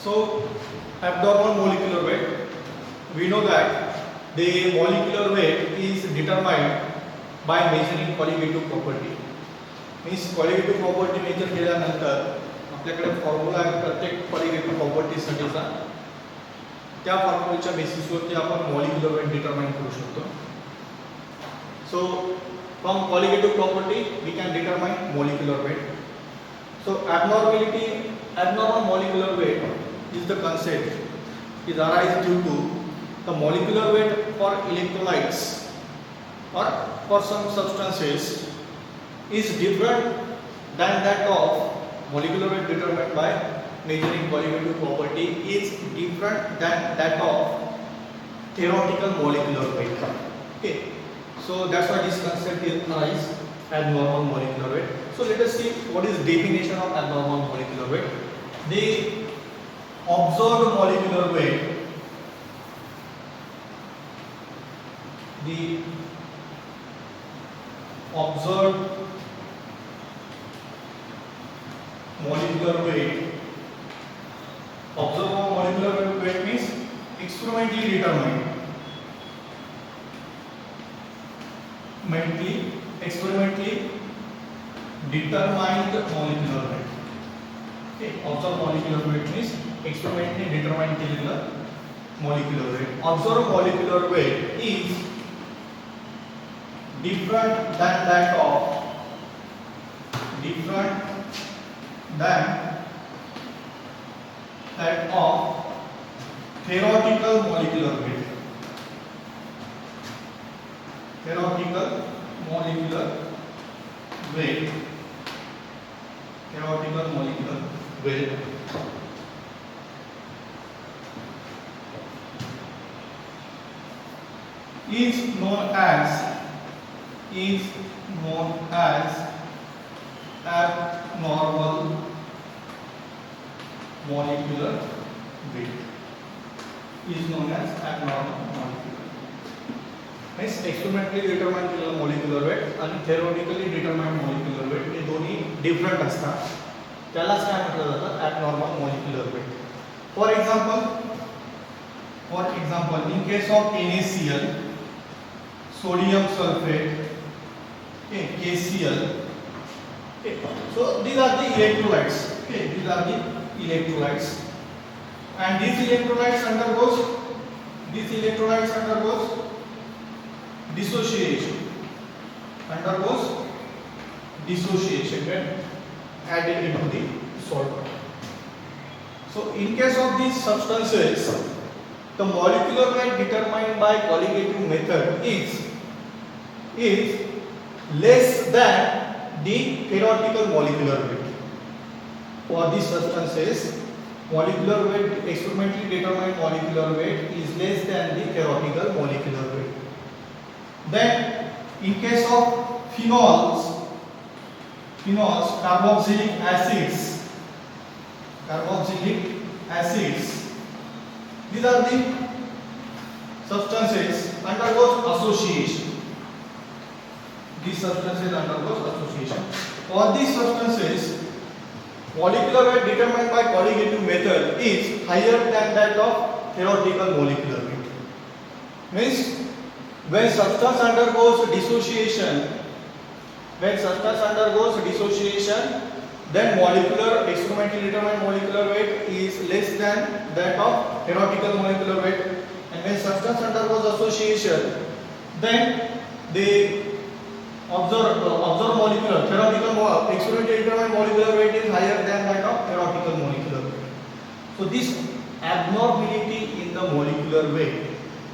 So, abnormal molecular weight. We know that the molecular weight is determined by measuring colligative property. Means colligative property measure केल्यानंतर आपल्याकडे formula आहे प्रत्येक colligative property साठीचा. त्या फॉर्म्युलाच्या बेसिसवरती आपण molecular weight determine करू शकतो. So, from colligative property we can determine molecular weight. So, abnormal molecular weight is the concept is arise due to the molecular weight for electrolytes or for some substances is different than that of molecular weight determined by measuring colligative property is different than that of theoretical molecular weight. Okay, so that's why this concept is arise abnormal molecular weight. So let us see what is definition of abnormal molecular weight. The observed molecular weight, the observed molecular weight, observed molecular weight means experimentally determined, experimentally determined molecular weight. Okay, observed molecular weight means experimentally determined केलेलं molecular weight. Observed molecular weight is different than that of theoretical molecular weight. Theoretical molecular weight. Theoretical molecular weight is known as abnormal molecular weight. Is known as abnormal molecular. Means experimentally determined केलेलं molecular weight आणि theoretically determined molecular weight हे दोन्ही different असतात. त्यालाच काय म्हटलं जातं abnormal molecular weight. For example, in case of NaCl, sodium sulfate, okay, KCl. Okay, so these are the electrolytes. Okay, these are the electrolytes, and these electrolytes undergoes dissociation. When added into the salt. So, in case of these substances, the molecular weight determined by colligative method is less than the theoretical molecular weight. For these substances, molecular weight, experimentally determined molecular weight is less than the theoretical molecular weight. Then, in case of phenols, carboxylic acids, these are the substances undergoes association. For these substances, molecular weight determined by colligative method is higher than that of theoretical molecular weight. Means when substance undergoes dissociation, then experimentally determined molecular weight is less than that of theoretical molecular weight, and when substance undergoes association, then the observed molecular theoretical experimentally determined molecular weight is higher than that of theoretical molecular weight. So this abnormality in the molecular weight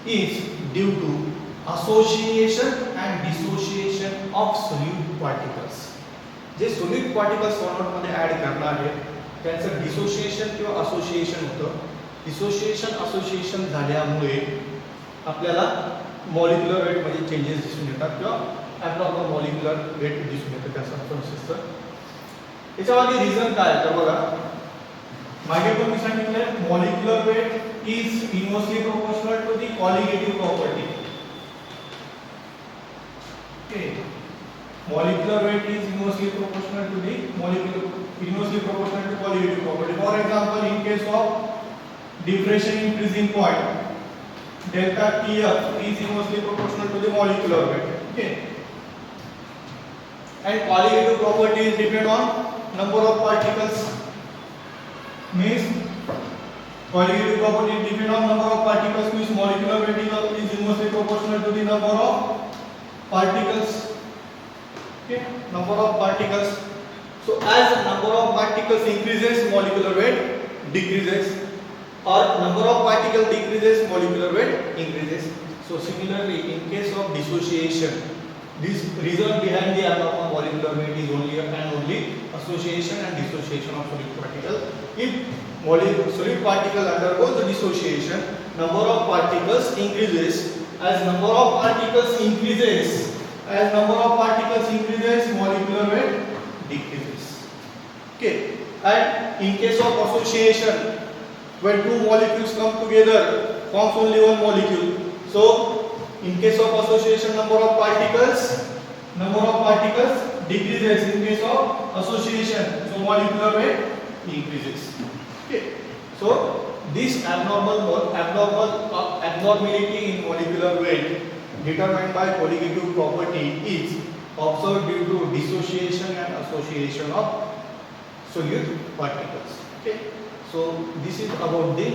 is due to association and dissociation of solute particles. J solute particles solvent मध्ये add करणार आहेत त्यांचं dissociation किंवा association होतं. Dissociation झाल्यामुळे आपल्याला molecular weight मध्ये changes दिसून येतात किंवा ॲब्नॉर्मल मॉलिक्युलर वेट दिसून येतं त्या सबस्टन्सेसचं. याच्यामागे रिझन काय तर बघा, मागे पण मी सांगितलं molecular weight is inversely proportional to the colligative property. Okay, molecular weight is inversely proportional to the colligative property. For example, in case of diffraction in freezing point, delta Tf is inversely proportional to the molecular weight. Okay. And colligative properties depend on number of particles. Means colligative properties depend on number of particles, means molecular weight is inversely proportional to the number of particles. Okay, number of particles. So as the number of particles increases, molecular weight decreases, or number of particles decreases, molecular weight increases. So similarly, in case of dissociation, this reason behind the abnormal molecular weight is only and only association and dissociation of solid particle. If solid particle undergoes the dissociation, number of particles increases. As number of particles increases, molecular weight decreases. Okay. And in case of association, when two molecules come together, forms only one molecule. So in case of association, number of particles decreases. In case of association, so molecular weight increases. Okay. So this abnormality in molecular weight determined by colligative property is observed due to dissociation and association of solute particles. Okay. So this is about the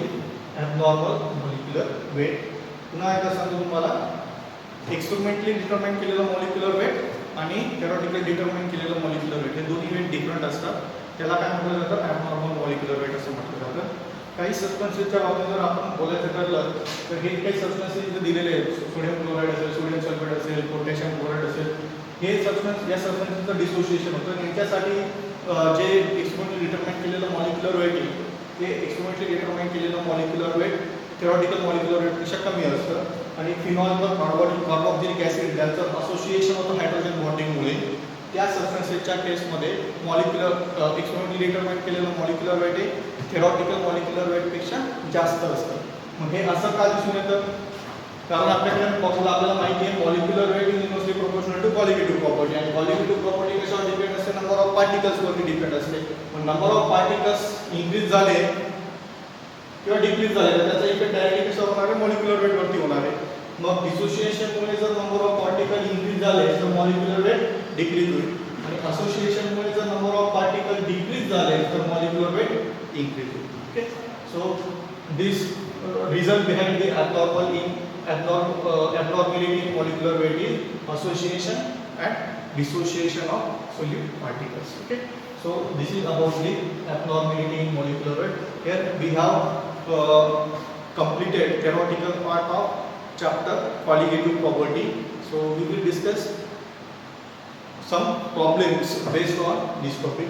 abnormal molecular weight. पुन्हा एकदा सांगतो तुम्हाला, experimentally determine केलेलं molecular weight आणि theoretically determine केलेलं molecular weight हे दोन्ही wait different असतात. त्याला काय म्हटलं जातं, ॲबनॉर्मल मॉलिक्युलर वेट असं म्हटलं जातं. काही सबस्टन्सेसच्या बाबतीत जर आपण बोलायचं ठरलं तर हे काही सबस्टन्सेस इथे दिलेले आहेत, सोडियम क्लोराईड असेल, सोडियम सल्फेट असेल, पोटॅशियम क्लोराईड असेल, हे सबस्टन्स या सबस्टन्सचं डिसोसिएशन होतं. यांच्यासाठी जे एक्सपेरिमेंटली डिटरमाइन केलेलं मॉलिक्युलर वेट आहे ते एक्सपेरिमेंटली डिटरमाइन केलेलं molecular weight theoretical molecular weight पेक्षा कमी असतं. आणि फिनॉल व कार्बोक्सिलिक ऍसिड यांचं असोसिएशन होतं हायड्रोजन बॉन्डिंगमुळे. त्या सबस्टन्सेसच्या केसमध्ये मॉलिक्युलर एक्सपेरिमेंटली डिटरमाइन केलेलं मॉलिक्युलर वेट हे थेरॉटिकल मॉलिक्युलर वेट पेक्षा जास्त असतं. मग हे असं का दिसून येतं, कारण आपल्याकडे आपल्याला माहिती आहे molecular weight is inversely proportional to colligative property. आणि कॉलिगेटिव्ह प्रॉपर्टी कशावर डिपेंड असते, नंबर ऑफ पार्टिकल्स वरती डिपेंड असते. मग नंबर ऑफ पार्टिकल्स इन्क्रीज झाले किंवा डिक्रीज झाले तर त्याचा इफेक्ट डायरेक्टली कशावर होणार आहे, मॉलिक्युलर वेट वरती होणार आहे. मग डिसोसिएशनमुळे जर नंबर ऑफ पार्टिकल इन्क्रीज झाले तर मॉलिक्युलर वेट डिक्रीज होईल. आणि असोसिएशनमुळे जर नंबर ऑफ पार्टिकल डिक्रीज झाले तर मॉलिक्युलर वेट इन्क्रीज होईल. Okay. So this reason behind the abnormality in molecular weight is association and dissociation of solute particles. Okay. So this is about the abnormality in molecular weight. Here we have completed theoretical part of chapter colligative property. So we will discuss some problems based on this topic.